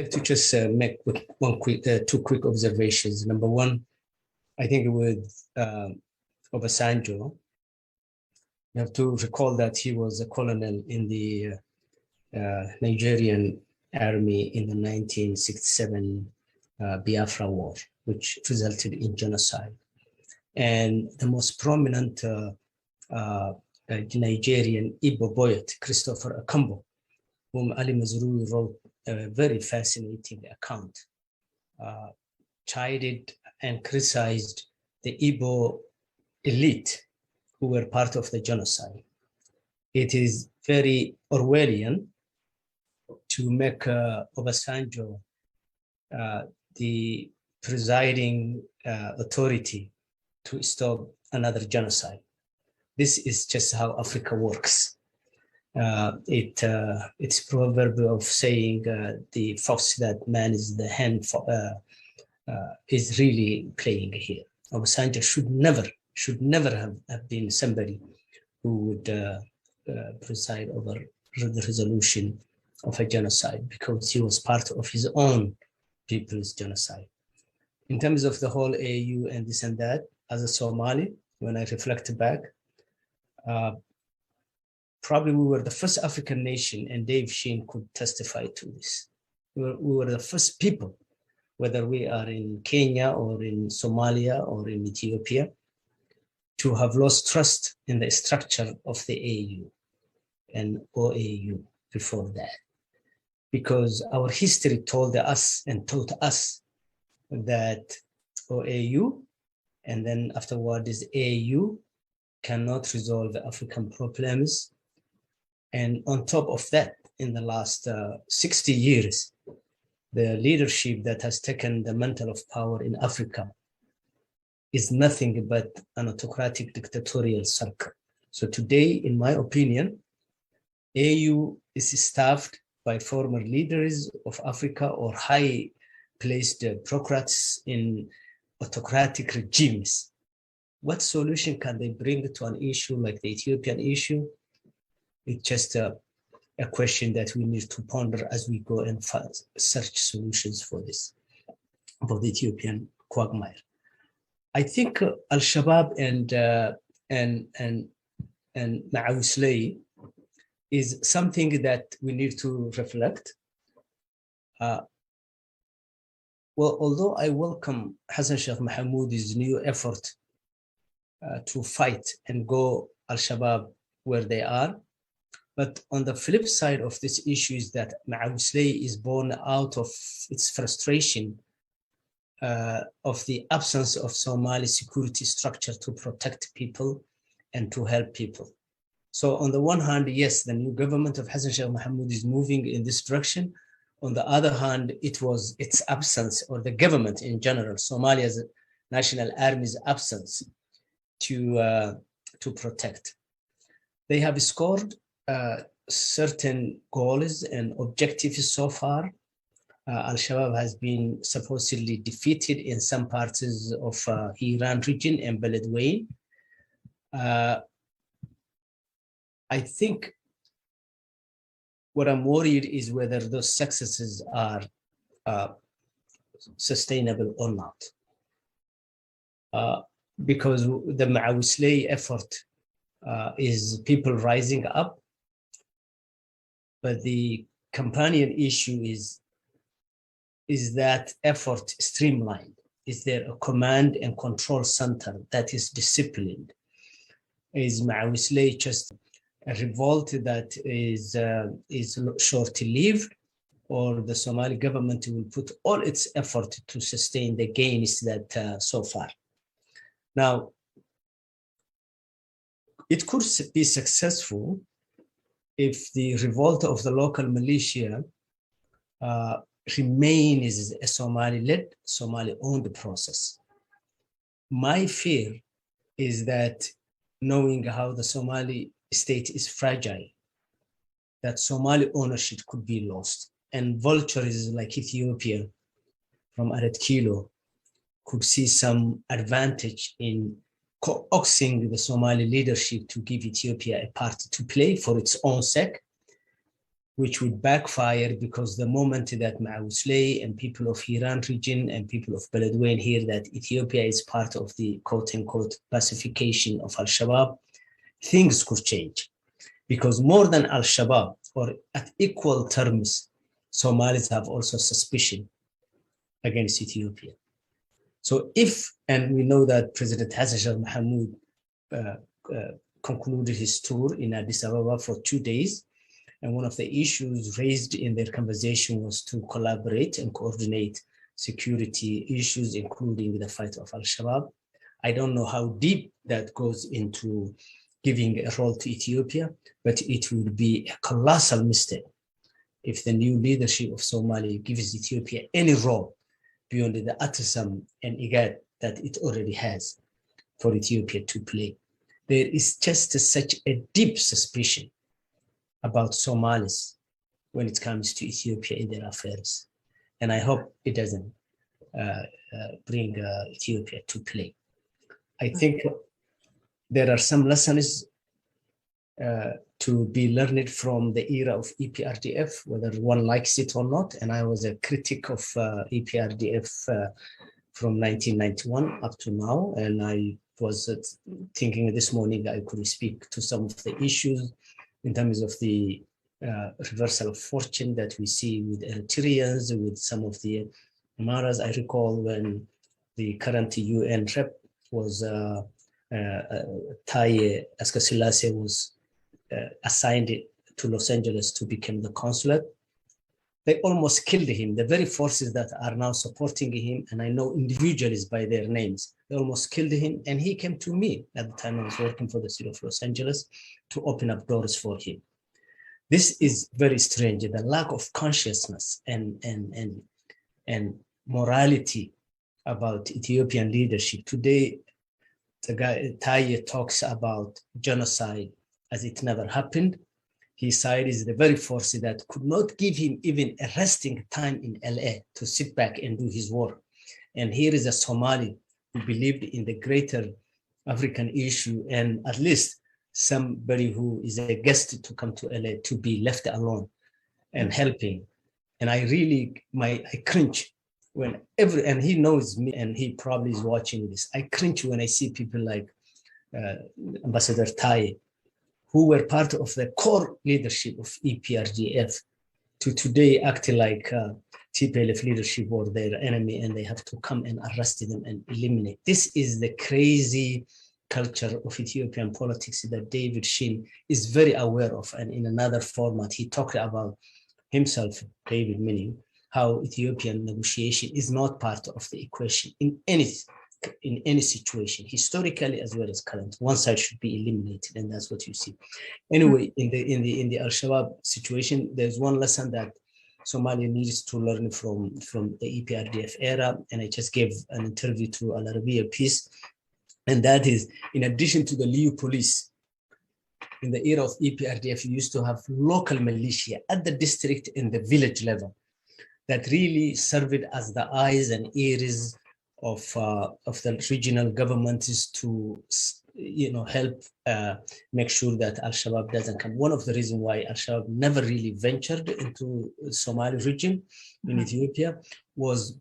like to just make two quick observations. Number one, I think with Obasanjo, you have to recall that he was a colonel in the Nigerian army in the 1967 Biafra War, which resulted in genocide. And the most prominent Nigerian Igbo poet, Christopher Akambo, whom Ali Mazrui wrote a very fascinating account, chided and criticized the Igbo elite who were part of the genocide. It is very Orwellian to make Obasanjo the presiding authority to stop another genocide. This is just how Africa works. It's proverb of saying the fox that man is the hen is really playing here. Obasanjo should never have been somebody who would preside over the resolution of a genocide, because he was part of his own people's genocide. In terms of the whole AU and this and that, as a Somali, when I reflect back, probably we were the first African nation, and Dave Sheen could testify to this. We were the first people, whether we are in Kenya or in Somalia or in Ethiopia, to have lost trust in the structure of the AU and OAU before that. Because our history told us and taught us that OAU and then afterward is AU cannot resolve African problems. And on top of that, in the last 60 years, the leadership that has taken the mantle of power in Africa is nothing but an autocratic dictatorial circle. So today, in my opinion, AU is staffed by former leaders of Africa or high-placed bureaucrats in autocratic regimes. What solution can they bring to an issue like the Ethiopian issue? It's just a question that we need to ponder as we go and search solutions for this, for the Ethiopian quagmire. I think al-Shabab and Ma'awisley is something that we need to reflect. Well, although I welcome Hassan Sheikh Mohamoud's new effort to fight and go al-Shabab where they are, but on the flip side of this issue is that Ma'awisley is born out of its frustration of the absence of Somali security structure to protect people and to help people. So on the one hand, yes, the new government of Hassan Sheikh Mohamud is moving in this direction. On the other hand, it was its absence, or the government in general, Somalia's national army's absence to protect. They have scored certain goals and objectives so far. Al-Shabab has been supposedly defeated in some parts of Hiran region and Beledweyne. I think what I'm worried is whether those successes are sustainable or not. Because the Ma'awisley effort is people rising up, but the companion issue is that effort streamlined? Is there a command and control center that is disciplined? Is Ma'awisley just a revolt that is short-lived, or the Somali government will put all its effort to sustain the gains that so far? Now, it could be successful if the revolt of the local militia remains a Somali-led, Somali-owned process. My fear is that, knowing how the Somali state is fragile, that Somali ownership could be lost, and vultures like Ethiopia from Aret Kilo could see some advantage in coaxing the Somali leadership to give Ethiopia a part to play for its own sake, which would backfire because the moment that Ma'uslay and people of Hiran region and people of Beledweyne hear that Ethiopia is part of the quote-unquote pacification of al-Shabab, things could change. Because more than al-Shabab, or at equal terms, Somalis have also suspicion against Ethiopia. So if, and we know that President Hassan Sheikh Mohamud concluded his tour in Addis Ababa for 2 days, and one of the issues raised in their conversation was to collaborate and coordinate security issues, including the fight of al-Shabab. I don't know how deep that goes into giving a role to Ethiopia, but it would be a colossal mistake if the new leadership of Somalia gives Ethiopia any role beyond the ATSAM and IGAD that it already has for Ethiopia to play. There is just such a deep suspicion about Somalis when it comes to Ethiopia in their affairs. And I hope it doesn't bring Ethiopia to play. I think there are some lessons to be learned from the era of EPRDF, whether one likes it or not. And I was a critic of EPRDF from 1991 up to now. And I was thinking this morning I could speak to some of the issues in terms of the reversal of fortune that we see with Eritreans, with some of the Amaras. I recall when the current UN rep was Taye Askeselassie was assigned to Los Angeles to become the consulate. They almost killed him. The very forces that are now supporting him, and I know individuals by their names, they almost killed him. And he came to me at the time I was working for the city of Los Angeles to open up doors for him. This is very strange, the lack of consciousness and morality about Ethiopian leadership. Today, the guy Taye talks about genocide as it never happened. His side is the very force that could not give him even a resting time in LA to sit back and do his work. And here is a Somali who believed in the greater African issue, and at least somebody who is a guest to come to LA to be left alone and helping. And I really, I cringe when and he knows me and he probably is watching this. I cringe when I see people like Ambassador Taye, who were part of the core leadership of EPRDF, to today act like TPLF leadership or their enemy, and they have to come and arrest them and eliminate. This is the crazy culture of Ethiopian politics that David Shin is very aware of. And in another format, he talked about himself, David meaning, how Ethiopian negotiation is not part of the equation in any situation, historically as well as current. One side should be eliminated, and that's what you see. Anyway, in the al-Shabab situation, there's one lesson that Somalia needs to learn from the EPRDF era, and I just gave an interview to Al Arabiya piece, and that is, in addition to the Liu police, in the era of EPRDF, you used to have local militia at the district and the village level that really served as the eyes and ears of the regional governments to, help make sure that al-Shabaab doesn't come. One of the reasons why al-Shabaab never really ventured into the Somali region in Ethiopia was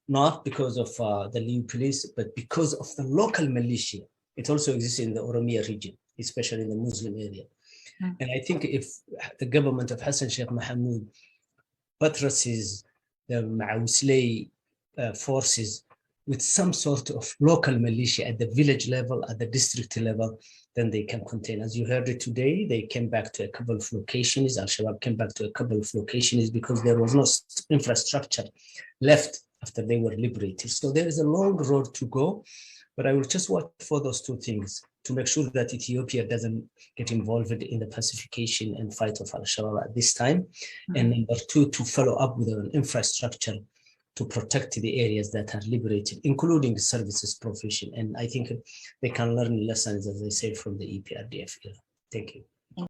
not because of the Liu police, but because of the local militia. It also exists in the Oromia region, especially in the Muslim area. And I think if the government of Hassan Sheikh Mohamud buttresses the Ma'uslay forces with some sort of local militia at the village level, at the district level, then they can contain. As you heard it today, they came back to a couple of locations. Al-Shabaab came back to a couple of locations because there was no infrastructure left after they were liberated. So there is a long road to go, but I will just watch for those two things to make sure that Ethiopia doesn't get involved in the pacification and fight of al-Shabaab at this time. And number two, to follow up with an infrastructure to protect the areas that are liberated, including the services profession. And I think they can learn lessons, as I said, from the EPRDF era. Thank you.